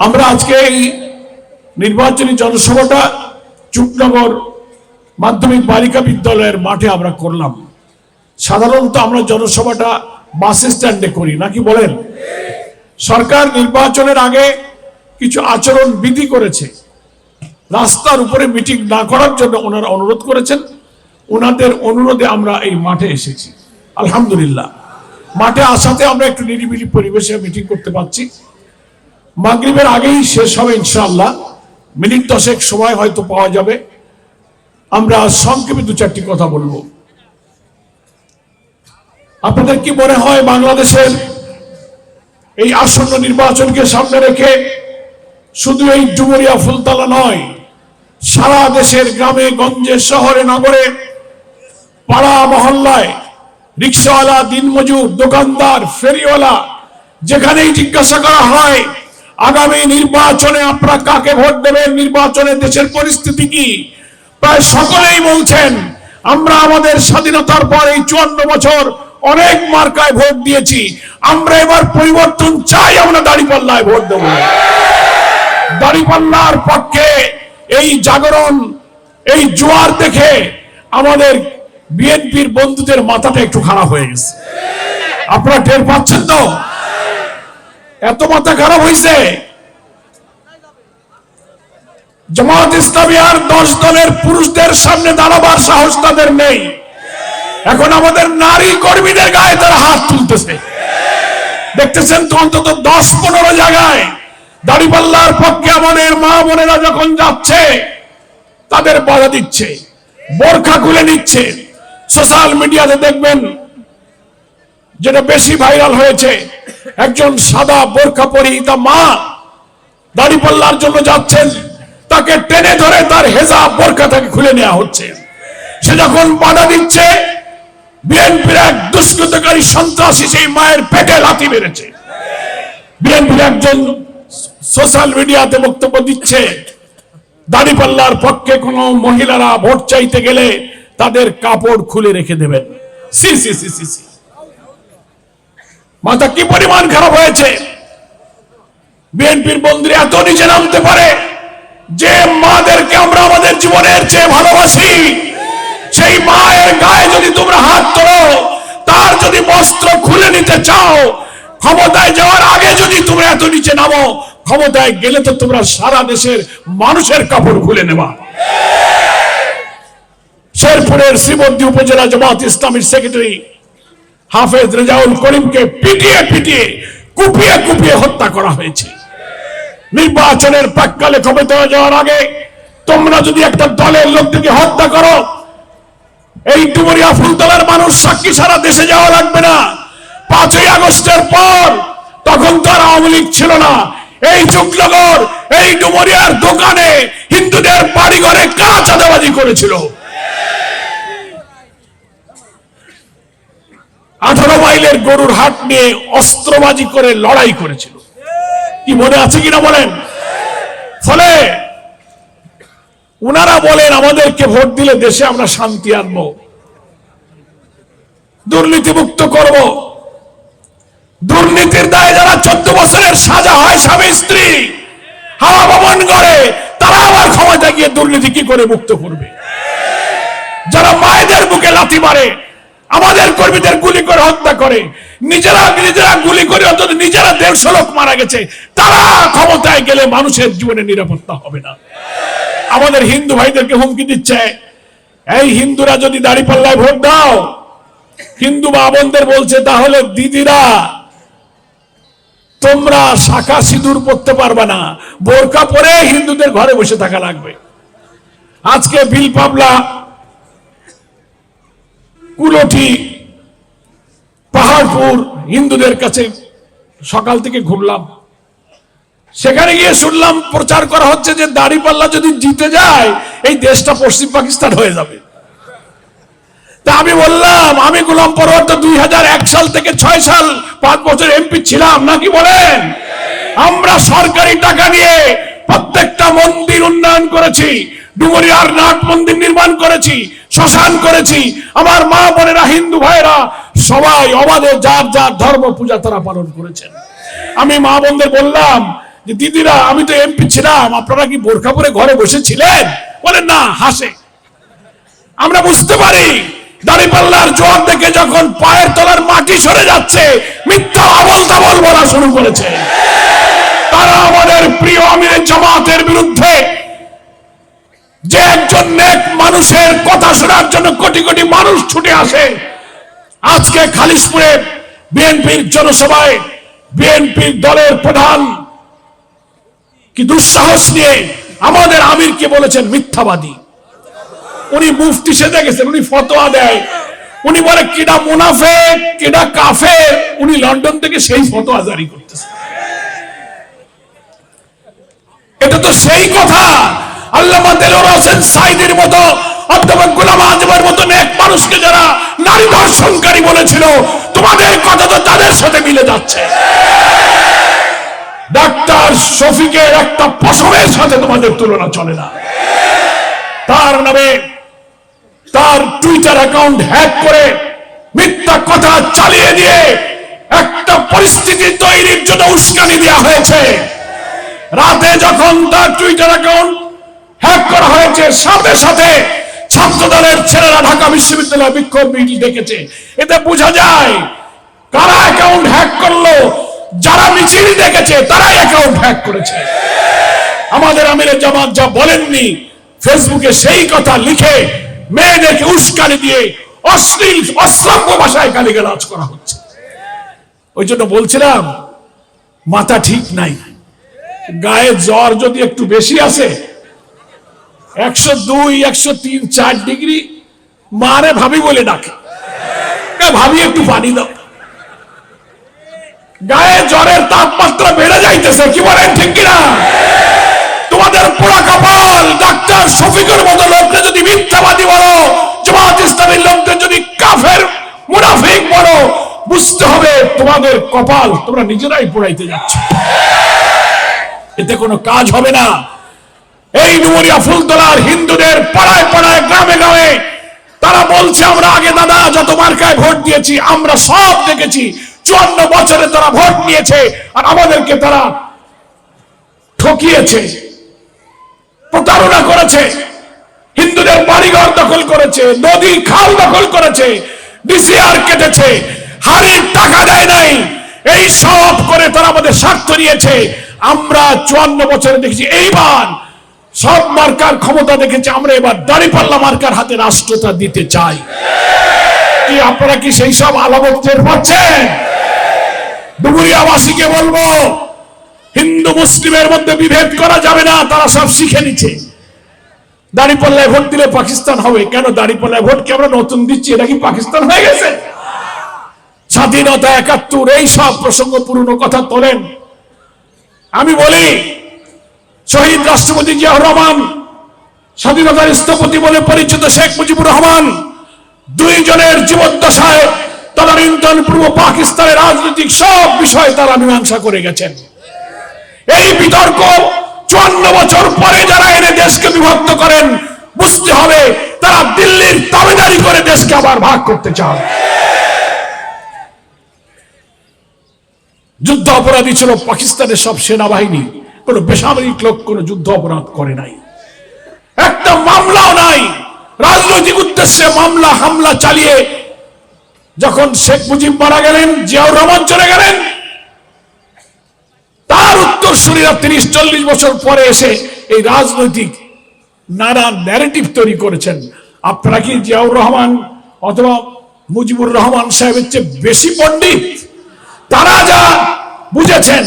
আমরা আজকে এই নির্বাচনী জনসভাটা চুকনগর মাধ্যমিক বালিকা বিদ্যালয়ের মাঠে আমরা করলাম। সাধারণত আমরা জনসভাটা বাস স্ট্যান্ডে করি, নাকি বলেন? সরকার নির্বাচনের আগে কিছু আচরণ বিধি করেছে, রাস্তার উপরে মিটিং না করার জন্য ওনারা অনুরোধ করেছেন। ওনাদের অনুরোধে আমরা এই মাঠে এসেছি। আলহামদুলিল্লাহ, মাঠে আসাতে আমরা একটু নিরিবিলি পরিবেশে মিটিং করতে পারছি। মাগরিবের আগেই শেষ হবে ইনশাআল্লাহ, মিনিট 10 সময় হয়তো পাওয়া যাবে। আমরা সংক্ষেপে 2-4টি কথা বলবো। আপনাদের কি মনে হয় বাংলাদেশের এই আসন্ন নির্বাচনকে সামনে রেখে শুধু এই ডুমুরিয়া ফুলতলা নয়, সারা দেশের গ্রামে গঞ্জে শহরে নগরে পাড়া মহল্লায় রিক্সাওয়ালা, দিনমজুর, দোকানদার, ফেরিওয়ালা, যেখানেই জিজ্ঞাসা করা হয় আগামী নির্বাচনে আপনারা কাকে ভোট দেবেন, নির্বাচনে দেশের পরিস্থিতি কি, প্রায় সকলেই বলছেন আমরা আমাদের স্বাধীনতার পর এই 54 বছর অনেক মার্কায় ভোট দিয়েছি, আমরা এবার পরিবর্তন চাই, আমরা দাঁড়িপাল্লায় ভোট দেব। দাঁড়িপাল্লার পক্ষে এই জাগরণ, এই জোয়ার দেখে আমাদের বিএনপির বন্ধুদের মাথাটা একটু খারাপ হয়ে গেছে। আপনারা টের পাচ্ছেন তো? এত মাথা খারাপ হয়েছে। জামাত ইসলামী আর 10 দলের পুরুষদের সামনে দাঁড়াবার সাহস তাদের নেই। এখন আমাদের নারী কর্মীদের গায়ে তারা হাত তুলতেছে। দেখতেছেন তো, অন্তত 10-15 জায়গায় দাঁড়িপাল্লার পক্ষে আমাদের মা বোনেরা যখন যাচ্ছে তাদের বাধা দিচ্ছে, বোরখা খুলে নিচ্ছে। সোশ্যাল মিডিয়াতে দেখবেন, যেটা বেশি ভাইরাল হয়েছে, একজন সাদা বোরখা পরিহিতা মা দাঁড়িপাল্লার জন্য যাচ্ছেন, তাকে টেনে ধরে তার হেজাব বোরখা থেকে খুলে নেওয়া হচ্ছে। সে যখন বাধা দিচ্ছে, বিএনপির এক দুষ্কৃতকারী সন্ত্রাসী সেই মায়ের পেটে লাথি মেরেছে। বিএনপির একজন সোশ্যাল মিডিয়াতে বক্তব্য দিচ্ছে, দাঁড়িপাল্লার পক্ষে কোন মহিলারা ভোট চাইতে গেলে তাদের কাপড় খুলে রেখে দেবেন। C C C C C, মাথা কি পরিমাণ খারাপ হয়েছে! বিএনপির বন্ধুরা এত নিচে নামতে পারে যে মাদেরকে আমরা আমাদের জীবনের চেয়ে ভালোবাসি, সেই মায়ের গায়ে যদি তোমরা হাত তোলো, তার যদি বস্ত্র খুলে নিতে চাও, ক্ষমতায় যাওয়ার আগে যদি তোমরা এত নিচে নামো, ক্ষমতায় গেলে তো তোমরা সারা দেশের মানুষের কাপড় খুলে নেবা। শেরপুরের শ্রীবর্দী উপজেলা জামাত ইসলামীর সেক্রেটারি হাফেজ রেজাউল করিমকে পিটিয়ে পিটিয়ে, কুপিয়ে কুপিয়ে হত্যা করা হয়েছে। নির্বাচনের প্রাক্কালে ক্ষমতায় যাওয়ার আগে তোমরা যদি একটা দলের লোকদেরকে হত্যা করো, এই ডুমুরিয়া ফুলতলার মানুষ সাক্ষী সারা দেশে যাওয়া লাগবে না। 5ই আগস্টের পর তখন তো আর আওয়ামী লীগ ছিল না। এই চুকনগর, এই ডুমুরিয়ার দোকানে, হিন্দুদের বাড়ি ঘরে কারা চাঁদাবাজি করেছিল? 18 মাইলের গরুর হাট নিয়ে অস্ত্রবাজি করে লড়াই করেছিল। কি মনে আছে কিনা বলেন? ফলে উনারা বলেন আমাদেরকে ভোট দিলে দেশে আমরা শান্তি আনবো, দুর্নীতিমুক্ত করব। দুর্নীতির দায়ে যারা 14 বছরের সাজা হয় স্বামী স্ত্রী, হাওয়া ভবন গড়ে, তারা আবার ক্ষমতা গিয়ে দুর্নীতি কি করে মুক্ত করবে? যারা মায়েদের বুকে লাথি মারে, আমাদের কর্মীদের গুলি করে হত্যা করে, নিজেরা গুলি করে অন্তত নিজেরা 150 লোক মারা গেছে, তারা ক্ষমতায় গেলে মানুষের জীবনে নিরাপত্তা হবে না। আমাদের হিন্দু ভাইদেরকে হুমকি দিচ্ছে, এই হিন্দুরা যদি দাঁড়িপাল্লায় ভোট দাও, হিন্দু মা বোনদের বলছে, তাহলে দিদিরা তোমরা শাখা সিঁদুর পরতে পারবে না, বোরকা পরে হিন্দুদের ঘরে বসে থাকা লাগবে। আজকে বিলপাবলা, কুলঠি, পাহাড়পুর হিন্দুদের কাছে সকাল থেকে ঘুরলাম। সেখানে গিয়ে শুনলাম প্রচার করা হচ্ছে যে দাঁড়িপাল্লা যদি জিতে যায় এই দেশটা পশ্চিম পাকিস্তান হয়ে যাবে। তা আমি বললাম, আমি গোলাম পরোয়ার 2001 সাল থেকে 6 সাল 5 বছর এমপি ছিলাম, নাকি বলেন? আমরা সরকারি টাকা নিয়ে প্রত্যেকটা মন্দির উন্নয়ন করেছি, ডুমুরিয়ার নাট মন্দির নির্মাণ করেছি, শ্মশান করেছি। আমার মা বোনেরা, হিন্দু ভাইরা সবাই অবাধে যার যার ধর্ম পূজা তারা পালন করেছেন। আমি মা বোনদের বললাম যে দিদিরা আমি তো এমপি ছিলাম, আপনারা কি বোরখা পরে ঘরে বসেছিলেন? বলেন না, হাসে। আমরা বুঝতে পারি দাঁড়িপাল্লার জোয়ার দেখে যখন পায়ের তলার মাটি সরে যাচ্ছে, মিথ্যা আবল তাবল বলা শুরু করেছে। তারা আমাদের প্রিয় আমিরের জামাতের বিরুদ্ধে, যে একজন নেক মানুষের কথা শোনার জন্য কোটি কোটি মানুষ ছুটে আসে, আজকে খালিশপুরে বিএনপির জনসভায় বিএনপির দলের প্রধান কি দুঃসাহস নিয়ে আমাদের আমিরকে বলেছেন মিথ্যাবাদী। উনি মুফতি সেজে গেছেন, উনি ফতোয়া দেয়, উনি বলে কিডা মুনাফেক কিডা কাফের, উনি লন্ডন থেকে সেই ফতোয়া জারি করতেছেন। এটা তো সেই কথা আল্লামা দেলোয়ার হোসেন সাঈদীর মতো, অধ্যাপক গোলাম আজমের মতো নেক মানুষকে যারা নারী ধর্ষণকারী বলেছিল, তোমাদের কথা তো তাদের সাথে মিলে যাচ্ছে। ডাক্তার শফিকের একটা পশমের সাথে তোমাদের তুলনা চলে না। তার নামে তার টুইটার অ্যাকাউন্ট হ্যাক করে মিথ্যা কথা চালিয়ে দিয়ে একটা পরিস্থিতি তৈরির জন্য উস্কানি দেওয়া হয়েছে। রাতে যখন তার টুইটার অ্যাকাউন্ট হ্যাক করা হয়েছে, সাথে সাথে ছাত্র দলের ছেলেরা ঢাকা বিশ্ববিদ্যালয়ে বিক্ষোভ মিছিল ডেকেছে। এতে বোঝা যায় কারা অ্যাকাউন্ট হ্যাক করলো, যারা মিছিল দেখেছে তারাই অ্যাকাউন্ট হ্যাক করেছে। আমাদের আমিরের জামাত যা বলেননি, ফেসবুকে সেই কথা লিখে মেয়েদেরকে উস্কানি দিয়ে অশ্লীল অশ্রাব্য ভাষায় গালিগালাজ করা হচ্ছে। ওই জন্য বলছিলাম মাথা ঠিক নাই, গায়ে জ্বর যদি একটু বেশি আসে, 102, 103, 4 ডিগ্রি, মারে ভাবি বলে ডাকে, ভাবি একটু পানি দাও। গায়ে জ্বরের তাপমাত্রা বেড়ে যাইতেছে, কি বলেন ঠিক কিনা? তোমাদের পোড়া কপাল। ডাক্তার শফিকের মতো লোককে যদি মিথ্যাবাদী বলো, জামাত ইসলামীর লোকদের যদি কাফের মুনাফিক বলো, বুঝতে হবে তোমাদের কপাল তোমরা নিজেরাই পোড়াইতে যাচ্ছ। এতে কোনো কাজ হবে না। এই ডুমুরিয়া ফুলতলার হিন্দুদের পাড়ায় পাড়ায় গ্রামে গ্রামে তারা বলছে, আমরা আগে দাদা যত মার্কায় ভোট দিয়েছি আমরা সব দেখেছি, 54 বছরে তারা ভোট নিয়েছে আর আমাদেরকে তারা ঠকিয়েছে, প্রতারণা করেছে, হিন্দুদের বাড়িঘর দখল করেছে, নদী খাল দখল করেছে, ডিসিআর কেটেছে, হাড়ির টাকা দেয় নাই, এই সব করে তারা আমাদের স্বার্থ নিয়েছে। আমরা 54 বছরে দেখেছি, এইবার সব মার্কার ক্ষমতা দেখেছি, আমরা এবার দাঁড়িপাল্লা মার্কার হাতে রাষ্ট্রটা দিতে চাই। কি আপনারা কি সেই সব আলামত টের পাচ্ছেন? ডুমুরিয়াবাসীকে বলবো, হিন্দু মুসলিমের মধ্যে বিভেদ করা যাবে না, তারা সব শিখে নিচ্ছে। দাঁড়িপাল্লায় ভোট দিলে পাকিস্তান হবে কেন? দাঁড়িপাল্লায় ভোট কি আমরা নতুন দিচ্ছি? এটা কি পাকিস্তান হয়ে গেছে? স্বাধীনতা 71, এই সব প্রসঙ্গ পুরনো কথা তোলেন। আমি বলি, শহীদ রাষ্ট্রপতি জিয়াউর রহমান, স্বাধীনতার স্থপতি বলে পরিচিত শেখ মুজিবুর রহমান, দুইজনের জীবদ্দশায় তদানীন্তন পূর্ব পাকিস্তানের রাজনৈতিক সব বিষয় তারা মীমাংসা করে গেছেন। এই বিতর্ক 54 বছর পরে যারা এনে দেশকে বিভক্ত করেন, বুঝতে হবে তারা দিল্লির দাবিদারি করে দেশকে আবার ভাগ করতে চান। যুদ্ধ অপরাধী ছিল পাকিস্তানের সব সেনাবাহিনী, কোন বেসামরিক লোক কোন যুদ্ধ অপরাধ করে নাই, একটা মামলাও নাই। রাজনৈতিক উদ্দেশ্যে মামলা হামলা চালিয়ে যখন শেখ মুজিব মারা গেলেন, জিয়াউর রহমান চলে গেলেন, তার উত্তরসূরিরা 30-40 বছর পরে এসে এই রাজনৈতিক নানা ন্যারেটিভ তৈরি করেছেন। আপনারা কি জিয়াউর রহমান অথবা মুজিবুর রহমান সাহেবের চেয়ে বেশি পণ্ডিত? তারা যা বুঝেছেন,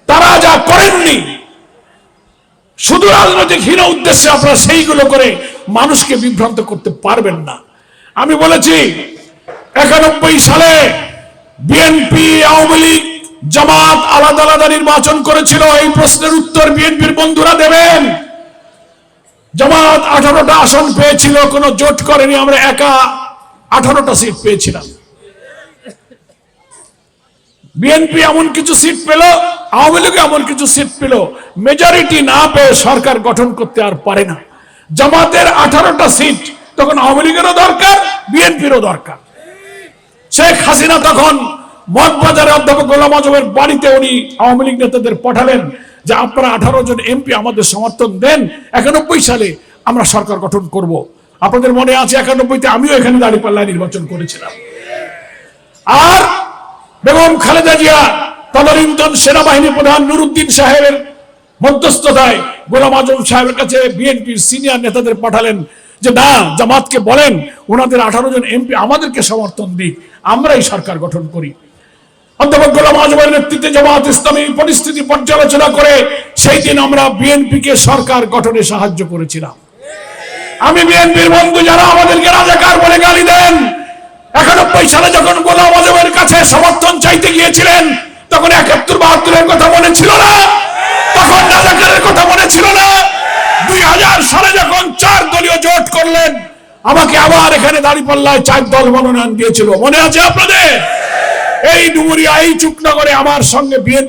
তারা যা করেননি, শুধু রাজনৈতিক হীন উদ্দেশ্যে আপনারা সেইগুলো করে মানুষকে বিভ্রান্ত করতে পারবেন না। আমি বলেছি 91 সালে বিএনপি, আওয়ামী লীগ, জামাত আলাদা আলাদা নির্বাচন করেছিল। এই প্রশ্নের উত্তর বিএনপির বন্ধুরা দেবেন। জামাত 18টা আসন পেয়েছিল, কোনো জোট করেনি, আমরা একা 18টা সিট পেয়েছিলাম। বিএনপি এমন কিছু সিট পেল, আওয়ামী লীগ এমন কিছু সিট পেল, মেজরিটি না পেয়ে সরকার গঠন করতে আর পারে না। জামাতের 18টা সিট, তখন আওয়ামী লীগেরও দরকার, বিএনপিরও দরকার। শেখ হাসিনা তখন মগবাজারে অধ্যাপক গোলাম আজমের বাড়িতে উনি আওয়ামী লীগ নেতাদের পাঠালেন যে আপনারা 18 জন এমপি আমাদের সমর্থন দেন, 91 সালে আমরা সরকার গঠন করব। আপনাদের মনে আছে 91-তে আমিও এখানে দাঁড়িপাল্লায় নির্বাচন করেছিলাম। আর বেগম খালেদা জিয়া তদানীন্তন সেনাবাহিনী প্রধান নুরুদ্দিন সাহেবের মধ্যস্থতায় গোলাম আজম সাহেবের কাছে বিএনপির সিনিয়র নেতাদের পাঠালেন যে না, জামাতকে বলেন ওনাদের 18 জন এমপি আমাদেরকে সমর্থন দিক, আমরাই সরকার গঠন করি। অধ্যাপক গোলাম আজমের নেতৃত্বে জামাত ইসলামী পরিস্থিতি পর্যালোচনা করে সেই দিন আমরা বিএনপিকে সরকার গঠনে সাহায্য করেছিলাম। আমি বিএনপির বন্ধু যারা আমাদেরকে রাজাকার বলে গালি দেন, 91 সালে যখন গোলাম আজমের কাছে সমর্থন চাইতে গিয়েছিলেন তখন 71-72-এর কথা মনে ছিল না? তখন রাজাকারের কথা মনে ছিল না? 2000 সালে যখন 4 দলীয় জোট করলেন, আমাকে আবার এখানে দাঁড়িপাল্লায় 4 দল মনোনয়ন দিয়েছিল, মনে আছে আপনাদের? এই ডুমুরিয়া, এই চুকনগরে আমার সঙ্গে বিএনপি